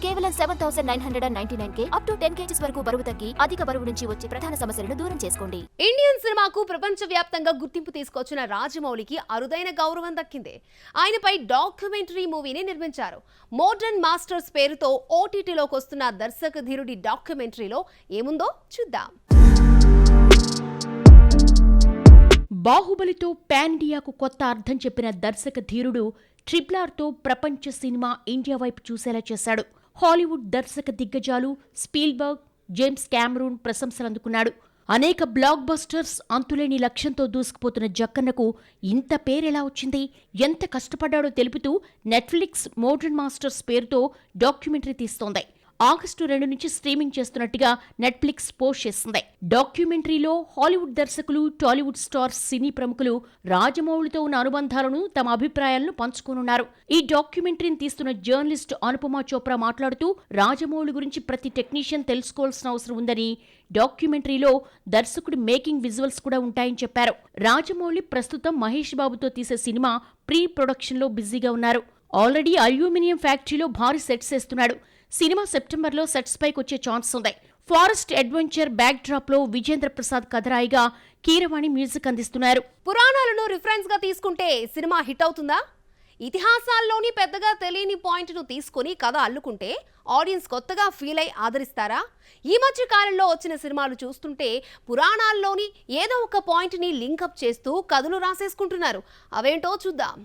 కేవలం 7,999K up to 10 kgs వరకు బరువు తగ్గి అధిక బరువు నుంచి వచ్చే ప్రధాన సమస్యలను దూరం చేసుకోండి. ఇండియన్ సినిమాకు ప్రపంచవ్యాప్తంగా గుర్తింపు తీసుకొచ్చిన రాజమౌళికి అరుదైన గౌరవం దక్కింది. ఆయనపై డాక్యుమెంటరీ మూవీని నిర్మించారు. మోడర్న్ మాస్టర్స్ పేరుతో ఓటీటీలోకి వస్తున్న దర్శక ధీరుడి డాక్యుమెంటరీలో ఏముందో చూద్దాం. బాహుబలితో పాన్ ఇండియాకు కొత్త అర్థం చెప్పిన దర్శక ధీరుడు ట్రిపుల్-ఆర్తో ప్రపంచ సినిమా ఇండియా వైపు చూసేలా చేశాడు. హాలీవుడ్ దర్శక దిగ్గజాలు స్పీల్బర్గ్, జేమ్స్ కెమెరూన్ ప్రశంసలు అందుకున్నాడు. అనేక బ్లాక్ బస్టర్స్ అంతులేని లక్ష్యంతో దూసుకుపోతున్న జక్కన్నకు ఇంత పేరెలా వచ్చింది, ఎంత కష్టపడ్డాడో తెలుపుతూ నెట్ఫ్లిక్స్ మోడర్న్ మాస్టర్స్ పేరుతో డాక్యుమెంటరీ తీస్తోంది. ఆగస్టు 2 నుంచి స్ట్రీమింగ్ చేస్తున్నట్టుగా నెట్ఫ్లిక్స్ పోస్ట్ చేసింది. డాక్యుమెంటరీలో హాలీవుడ్ దర్శకులు, టాలీవుడ్ స్టార్స్, సినీ ప్రముఖులు రాజమౌళితో ఉన్న అనుబంధాలను, తమ అభిప్రాయాలను పంచుకోనున్నారు. ఈ డాక్యుమెంటరీని తీస్తున్న జర్నలిస్ట్ అనుపమ చోప్రా మాట్లాడుతూ రాజమౌళి గురించి ప్రతి టెక్నీషియన్ తెలుసుకోవాల్సిన అవసరం ఉందని, డాక్యుమెంటరీలో దర్శకుడి మేకింగ్ విజువల్స్ కూడా ఉంటాయని చెప్పారు. రాజమౌళి ప్రస్తుతం మహేష్ బాబుతో తీసే సినిమా ప్రీ ప్రొడక్షన్లో బిజీగా ఉన్నారు. ఆల్రెడీ అల్యూమినియం ఫ్యాక్టరీలో భారీ సెట్స్ వేస్తున్నాడు. సినిమా సెప్టెంబర్లో సెట్స్ పైకి వచ్చే ఛాన్స్ ఉంది. ఫారెస్ట్ అడ్వెంచర్ బ్యాక్ డ్రాప్ లో విజేంద్ర ప్రసాద్ కథరాయిగా కీరవాణి మ్యూజిక్ అందిస్తున్నారు. పురాణాలను రిఫరెన్స్ గా తీసుకుంటే సినిమా హిట్ అవుతుందా? ఇతిహాసాల్లోని పెద్దగా తెలియని పాయింట్ ను తీసుకుని కథ అల్లుకుంటే ఆడియన్స్ కొత్తగా ఫీల్ అయి ఆదరిస్తారా? ఈ మధ్య కాలంలో వచ్చిన సినిమాలు చూస్తుంటే పురాణాల్లోని ఏదో ఒక పాయింట్ ని లింకప్ చేస్తూ కథలు రాసేసుకుంటున్నారు. అవేంటో చూద్దాం.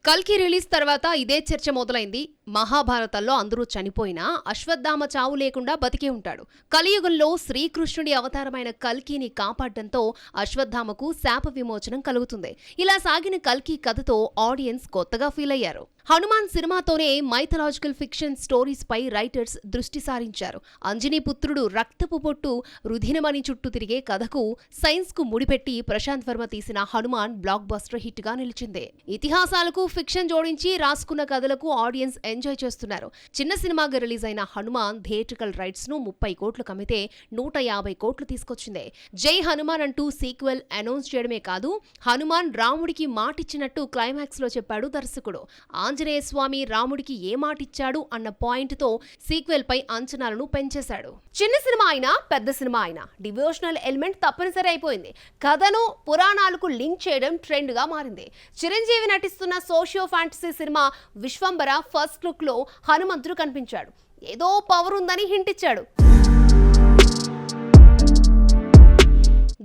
కల్కి రిలీజ్ తర్వాత ఇదే చర్చ మొదలైంది. మహాభారతంలో అందరూ చనిపోయినా అశ్వత్థామ చావు లేకుండా బతికే ఉంటాడు. కలియుగంలో శ్రీకృష్ణుడి అవతారమైన కల్కిని కాపాడడంతో అశ్వత్థామకు శాప విమోచనం కలుగుతుంది. ఇలా సాగిన కల్కి కథతో ఆడియన్స్ కొత్తగా ఫీల్ అయ్యారు. హనుమాన్ సినిమాతోనే మైథలాజికల్ ఫిక్షన్ స్టోరీస్ పై రైటర్స్ దృష్టి సారించారు. అంజనీ పుత్రుడు రక్తపు పొట్టు రుధినమణి చుట్టూ తిరిగే కథకు సైన్స్ కు ముడిపెట్టి ప్రశాంత్ వర్మ తీసిన హనుమాన్ బ్లాక్ బస్టర్ హిట్ గా నిలిచింది. ఇతిహాసాలకు ఫిక్షన్ జోడించి రాసుకున్న కథలకు ఆడియన్స్ ఎంజాయ్ చేస్తున్నారు. చిన్న సినిమాగా రిలీజ్ అయిన హనుమాన్ థియేట్రికల్ రైట్స్ ను 30 కోట్లు కమితే 150 కోట్లు తీసుకొచ్చింది. జై హనుమాన్ అంటూ సీక్వెల్ అనౌన్స్ చేయడమే కాదు, హనుమాన్ రాముడికి మాటిచ్చినట్టు క్లైమాక్స్ లో చెప్పాడు దర్శకుడు. ఆంజనేయ స్వామి రాముడికి ఏ మాటిచ్చాడు అన్న పాయింట్ తో సీక్వెల్ పై అంచనాలను పెంచేశాడు. చిన్న సినిమా అయినా పెద్ద సినిమా అయినా డివోషనల్ ఎలిమెంట్ తప్పనిసరి అయిపోయింది. కథను పురాణాలకు లింక్ చేయడం ట్రెండ్ గా మారింది. చిరంజీవి నటిస్తున్న socio fantasy cinema Vishwambhara first look లో హనుమంతుడు కనిపించాడు. ఏదో పవర్ ఉందని హింట్ ఇచ్చాడు.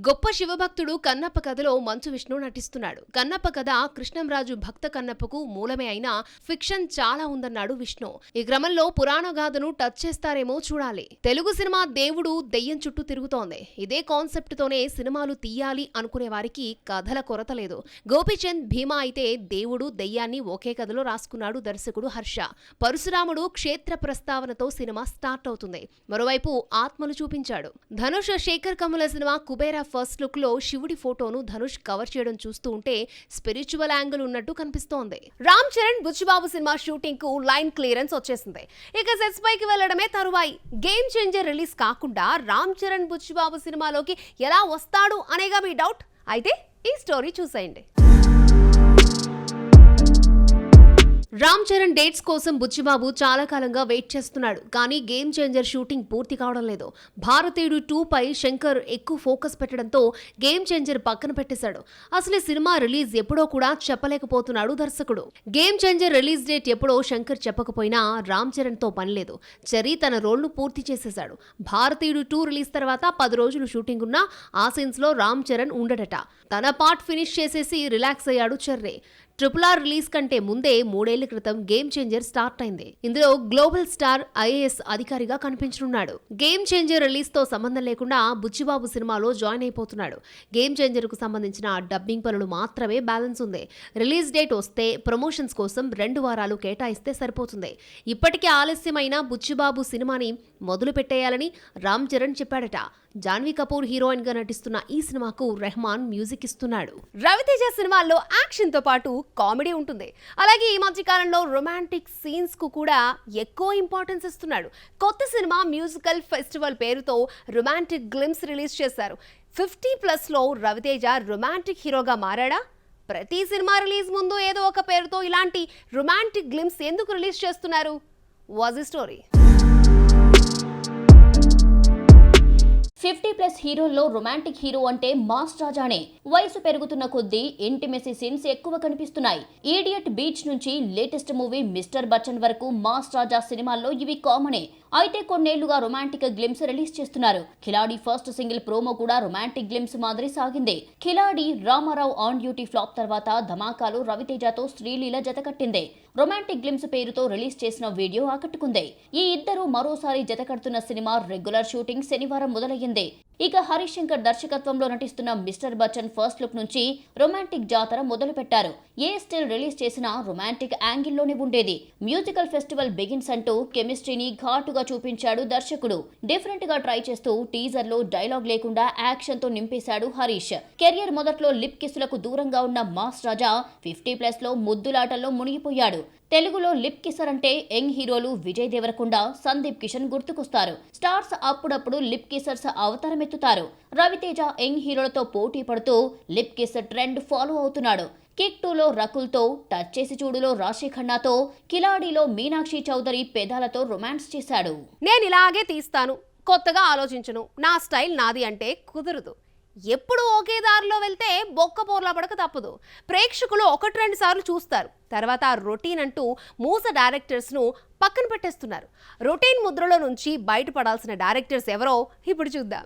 గొప్ప శివభక్తుడు కన్నప్ప కథలో మంచు విష్ణు నటిస్తున్నాడు. కన్నప్ప కథ కృష్ణంరాజు భక్త కన్నప్పకు మూలమే అయినా ఫిక్షన్ చాలా ఉందన్నాడు విష్ణు. ఈ క్రమంలో పురాణ గాథను టచ్ చేస్తారేమో చూడాలి. తెలుగు సినిమా దేవుడు దెయ్యం చుట్టూ తిరుగుతోంది. ఇదే కాన్సెప్ట్ తోనే సినిమాలు తీయాలి అనుకునే వారికి కథల కొరత లేదు. గోపీచంద్ భీమా అయితే దేవుడు దెయ్యాన్ని ఒకే కథలో రాసుకున్నాడు దర్శకుడు హర్ష. పరశురాముడు క్షేత్ర ప్రస్తావనతో సినిమా స్టార్ట్ అవుతుంది. మరోవైపు ఆత్మలు చూపించాడు. Dhanush Sekhar Kammula cinema Kubera first look లో శివుడి ఫోటోను ధనుష్ కవర్ చేయడం చూస్తూ ఉంటే స్పిరిచువల్ యాంగిల్ ఉన్నట్టు కనిపిస్తోంది. రామ్ చరణ్ బుచ్చిబాబు సినిమా షూటింగ్ కు లైన్ క్లియరెన్స్ వచ్చేసింది. ఇక సెట్స్ పైకి వెళ్లడమే తరువాయి. గేమ్ చేంజర్ రిలీజ్ కాకుండా రామ్ చరణ్ బుచ్చిబాబు సినిమాలోకి ఎలా వస్తాడు అనేగా మీ డౌట్. అయితే ఈ స్టోరీ చూసేయండి. రామ్ చరణ్ డేట్స్ కోసం బుచ్చిబాబు చాలా కాలంగా వెయిట్ చేస్తున్నాడు. కానీ గేమ్ చేంజర్ షూటింగ్ పూర్తి కావడం లేదు. భారతీయుడు 2 పై శంకర్ ఎక్కువ ఫోకస్ పెట్టడంతో గేమ్ చేంజర్ పక్కన పెట్టేశాడు. అసలు సినిమా రిలీజ్ ఎప్పుడో కూడా చెప్పలేకపోతున్నాడు దర్శకుడు. గేమ్ చేంజర్ రిలీజ్ డేట్ ఎప్పుడో శంకర్ చెప్పకపోయినా రామ్ చరణ్ తో పని లేదు. చెర్రీ తన రోల్ ను పూర్తి చేసేశాడు. భారతీయుడు 2 రిలీజ్ తర్వాత 10 రోజులు షూటింగ్ ఉన్నా ఆ సీన్స్ లో రామ్ చరణ్ ఉండడట. తన పార్ట్ ఫినిష్ చేసేసి రిలాక్స్ అయ్యాడు చెర్రీ. ట్రిపుల్-ఆర్ రిలీజ్ కంటే ముందే 3 ఏళ్ల క్రితం గేమ్ చేంజర్ స్టార్ట్ అయింది. ఇందులో గ్లోబల్ స్టార్ ఐఏఎస్ అధికారిగా కనిపించనున్నాడు. గేమ్ చేంజర్ రిలీజ్ తో సంబంధం లేకుండా బుచ్చిబాబు సినిమాలో జాయిన్ అయిపోతున్నాడు. గేమ్ చేంజర్ కు సంబంధించిన డబ్బింగ్ పనులు మాత్రమే బ్యాలెన్స్ ఉంది. రిలీజ్ డేట్ వస్తే ప్రమోషన్స్ కోసం 2 వారాలు కేటాయిస్తే సరిపోతుంది. ఇప్పటికే ఆలస్యమైన బుచ్చిబాబు సినిమాని మొదలు పెట్టేయాలని రామ్ చరణ్ చెప్పాడట. జాన్వీ కపూర్ హీరోయిన్ గా నటిస్తున్న ఈ సినిమాకు రెహమాన్ మ్యూజిక్ ఇస్తున్నాడు. రవితేజ సినిమాల్లో యాక్షన్ తో పాటు కామెడీ ఉంటుంది. అలాగే ఈ మధ్య కాలంలో రొమాంటిక్ సీన్స్ కు కూడా ఎక్కువ ఇంపార్టెన్స్ ఇస్తున్నాడు. కొత్త సినిమా మ్యూజికల్ ఫెస్టివల్ పేరుతో రొమాంటిక్ గ్లిమ్స్ రిలీజ్ చేశారు. 50+ లో రవితేజ రొమాంటిక్ హీరోగా మారాడా? ప్రతి సినిమా రిలీజ్ ముందు ఏదో ఒక పేరుతో ఇలాంటి రొమాంటిక్ గ్లిమ్స్ ఎందుకు రిలీజ్ చేస్తున్నారు? What's the story? 50+ హీరోల్లో రొమాంటిక్ హీరో అంటే మాస్ రాజానే. వయసు పెరుగుతున్న కొద్దీ ఇంటిమెసీ సీన్స్ ఎక్కువ కనిపిస్తున్నాయి. ఈడియట్ బీచ్ నుంచి లేటెస్ట్ మూవీ మిస్టర్ బచ్చన్ వరకు మాస్ రాజా సినిమాల్లో ఇవి కామనే. అయితే కొన్నేళ్లుగా రొమాంటిక్ గ్లిమ్స్ రిలీజ్ చేస్తున్నారు. ఖిలాడి ఫస్ట్ సింగిల్ ప్రోమో కూడా రొమాంటిక్ గ్లిమ్స్ మాదిరి సాగింది. Khiladi Ramarao on duty flop తర్వాత ధమాకాలు రవితేజతో శ్రీలీల జతకట్టింది. రొమాంటిక్ గ్లిమ్స్ పేరుతో రిలీజ్ చేసిన వీడియో ఆకట్టుకుంది. ఈ ఇద్దరు మరోసారి జతకడుతున్న సినిమా రెగ్యులర్ షూటింగ్ శనివారం మొదలయ్యింది. ఇక హరీష్ శంకర్ దర్శకత్వంలో నటిస్తున్న మిస్టర్ బచ్చన్ ఫస్ట్ లుక్ నుంచి రొమాంటిక్ జాతర మొదలు పెట్టారు. ఏ స్టిల్ రిలీజ్ చేసినా రొమాంటిక్ యాంగిల్లోనే ఉండేది. మ్యూజికల్ ఫెస్టివల్ బిగిన్స్ అంటూ కెమిస్ట్రీని ఘాటుగా చూపించాడు దర్శకుడు. డిఫరెంట్ గా ట్రై చేస్తూ టీజర్ లో డైలాగ్ లేకుండా యాక్షన్ తో నింపేశాడు హరీష్. కెరియర్ మొదట్లో లిప్ కిస్సులకు దూరంగా ఉన్న మాస్ రాజా 50+ లో ముద్దులాటల్లో మునిగిపోయాడు. తెలుగులో లిప్ కిసర్ అంటే యంగ్ హీరోలు విజయ్ దేవరకొండ, సందీప్ కిషన్ గుర్తుకొస్తారు. స్టార్స్ అప్పుడప్పుడు లిప్ కిసర్స్ అవతారమెత్తుతారు. రవితేజ యంగ్ హీరోలతో పోటీ పడుతూ లిప్ కిస్ ట్రెండ్ ఫాలో అవుతున్నాడు. కిక్ 2లో రకుల్తో, టచ్ చేసి చూడులో రాశి ఖన్నాతో, కిలాడిలో మీనాక్షి చౌదరి పెదాలతో రొమాన్స్ చేశాడు. నేను ఇలాగే తీస్తాను, కొత్తగా ఆలోచించను, నా స్టైల్ నాది అంటే కుదరదు. ఎప్పుడు ఒకే దారిలో వెళ్తే బొక్క పోర్లా పడక తప్పదు. ప్రేక్షకులు 1-2 సార్లు చూస్తారు, తర్వాత రొటీన్ అంటూ మూస డైరెక్టర్స్ను పక్కన పెట్టేస్తున్నారు. రొటీన్ ముద్రలో నుంచి బయటపడాల్సిన డైరెక్టర్స్ ఎవరో ఇప్పుడు చూద్దాం.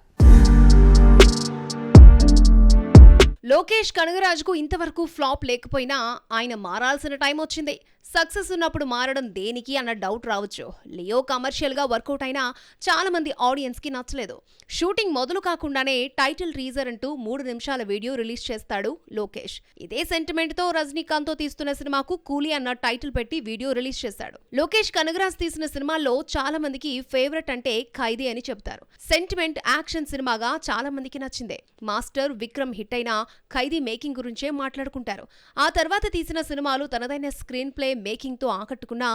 లోకేష్ కనగరాజుకు ఇంతవరకు ఫ్లాప్ లేకపోయినా ఆయన మారాల్సిన టైం వచ్చింది. సక్సెస్ ఉన్నప్పుడు మారడం దేనికి అన్న డౌట్ రావచ్చు. లియో కమర్షియల్గా వర్కౌట్ అయినా చాలా మంది ఆడియన్స్కి నచ్చలేదు. షూటింగ్ మొదలు కాకుండానే టైటిల్ టీజర్ అంటూ 3 నిమిషాల వీడియో రిలీజ్ చేస్తాడు లోకేష్. ఇదే సెంటిమెంట్తో రజనీకాంత్తో తీస్తున్న సినిమాకు కూలీ అన్న టైటిల్ పెట్టి వీడియో రిలీజ్ చేశాడు. లోకేష్ కనగరాజ్ తీసిన సినిమాల్లో చాలా మందికి ఫేవరెట్ అంటే ఖైదీ అని చెప్తారు. సెంటిమెంట్ యాక్షన్ సినిమాగా చాలా మందికి నచ్చిందే. మాస్టర్, విక్రమ్ హిట్ అయినా ఖైదీ మేకింగ్ గురించే మాట్లాడుకుంటారు. ఆ తర్వాత తీసిన సినిమాలు తనదైన స్క్రీన్ ప్లే మేకింగ్ తో ఆకట్టుకున్న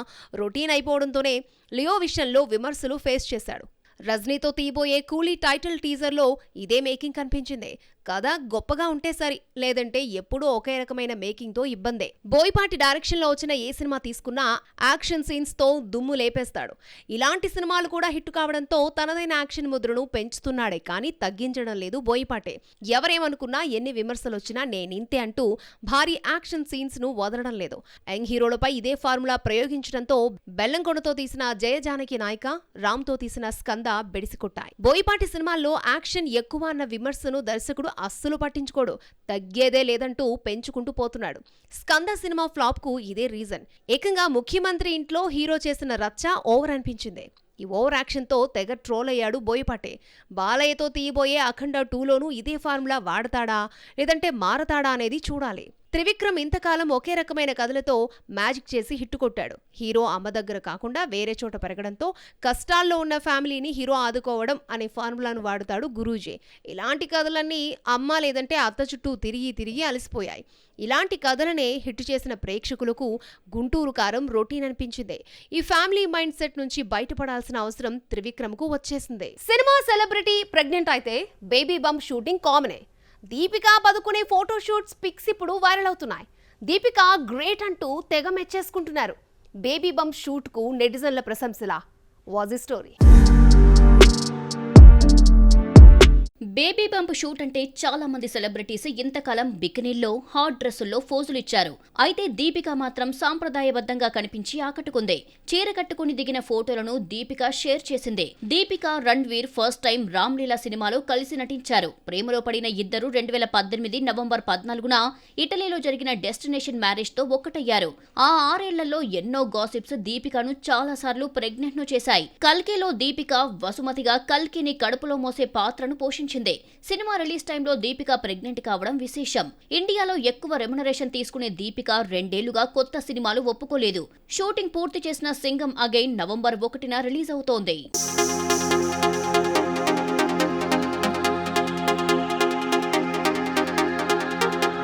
రొటీన్ అయిపోవడంతోనే లియో విషయంలో విమర్శలు ఫేస్ చేశాడు. రజనీతో తీయబోయే కూలీ టైటిల్ టీజర్లో ఇదే మేకింగ్ కనిపించింది. కథ గొప్పగా ఉంటే సరి, లేదంటే ఎప్పుడూ ఒకే రకమైన మేకింగ్ తో ఇబ్బందే. బోయపాటి డైరెక్షన్ లో వచ్చిన ఏ సినిమా తీసుకున్నా యాక్షన్ సీన్స్ తో దుమ్ము లేపేస్తాడు. ఇలాంటి సినిమాలు కూడా హిట్ కావడంతో తనదైన యాక్షన్ ముద్రను పెంచుతున్నాడే కానీ తగ్గించడం లేదు బోయపాటే. ఎవరేమనుకున్నా, ఎన్ని విమర్శలు వచ్చినా నేనింతే అంటూ భారీ యాక్షన్ సీన్స్ ను వదలడం లేదు. యంగ్ హీరోలపై ఇదే ఫార్ములా ప్రయోగించడంతో బెల్లంకొండతో తీసిన జయ జానకి నాయక, రామ్ తో తీసిన స్కంద బెడిసికొట్టాయి. బోయపాటి సినిమాల్లో యాక్షన్ ఎక్కువ అన్న విమర్శను దర్శకుడు అస్సలు పట్టించుకోడు. తగ్గేదే లేదంటూ పెంచుకుంటూ పోతున్నాడు. స్కంద సినిమా ఫ్లాప్ కు ఇదే రీజన్. ఏకంగా ముఖ్యమంత్రి ఇంట్లో హీరో చేసిన రచ్చ ఓవర్ అనిపించింది. ఈ ఓవర్ యాక్షన్ తో తెగ ట్రోల్ అయ్యాడు బోయపాటే. బాలయ్యతో తీయబోయే అఖండ 2లోనూ ఇదే ఫార్ములా వాడతాడా లేదంటే మారతాడా అనేది చూడాలి. త్రివిక్రమ్ ఇంతకాలం ఒకే రకమైన కథలతో మ్యాజిక్ చేసి హిట్ కొట్టాడు. హీరో అమ్మ దగ్గర కాకుండా వేరే చోట పెరగడంతో కష్టాల్లో ఉన్న ఫ్యామిలీని హీరో ఆదుకోవడం అనే ఫార్ములాను వాడుతాడు గురూజీ. ఇలాంటి కథలన్నీ అమ్మ లేదంటే అత్త చుట్టూ తిరిగి తిరిగి అలసిపోయాయి. ఇలాంటి కథలనే హిట్ చేసిన ప్రేక్షకులకు గుంటూరు కారం రొటీన్ అనిపించింది. ఈ ఫ్యామిలీ మైండ్ సెట్ నుంచి బయటపడాల్సిన అవసరం త్రివిక్రమ్కు వచ్చేసింది. సినిమా సెలబ్రిటీ ప్రెగ్నెంట్ అయితే బేబీ బంప్ షూటింగ్ కామనే. దీపికా పదుకునే ఫోటోషూట్స్ పిక్స్ ఇప్పుడు వైరల్ అవుతున్నాయి. దీపికా గ్రేట్ అంటూ తెగ మెచ్చేసుకుంటున్నారు. బేబీ బంప్ షూట్ కు నెటిజన్ల ప్రశంసలా? What's the story? Baby bump shoot అంటే చాలా మంది సెలబ్రిటీస్ ఇంతకాలం బికినీల్లో, హాట్ డ్రెస్సుల్లో ఫోజులు ఇచ్చారు. అయితే దీపిక మాత్రం సాంప్రదాయబద్ధంగా కనిపించి ఆకట్టుకుంది. చీర కట్టుకుని దిగిన ఫోటోలను దీపిక షేర్ చేసింది. దీపిక, రణ్వీర్ ఫస్ట్ టైం రామ్లీలా సినిమాలో కలిసి నటించారు. ప్రేమలో పడిన ఇద్దరు 2018 నవంబర్ 14న ఇటలీలో జరిగిన డెస్టినేషన్ మ్యారేజ్ తో ఒక్కటయ్యారు. ఆ 6 ఏళ్లలో ఎన్నో గాసిప్స్ దీపికను చాలా సార్లు ప్రెగ్నెంట్ ను చేశాయి. కల్కిలో దీపిక వసుమతిగా కల్కిని కడుపులో మోసే పాత్రను పోషించింది. సినిమా రిలీజ్ టైంలో దీపిక ప్రెగ్నెంట్ కావడం విశేషం. ఇండియాలో ఎక్కువ రెమ్యునరేషన్ తీసుకునే దీపిక 2 ఏళ్లుగా కొత్త సినిమాలు ఒప్పుకోలేదు. షూటింగ్ పూర్తి చేసిన సింగం అగైన్ నవంబర్ 1న రిలీజ్ అవుతోంది.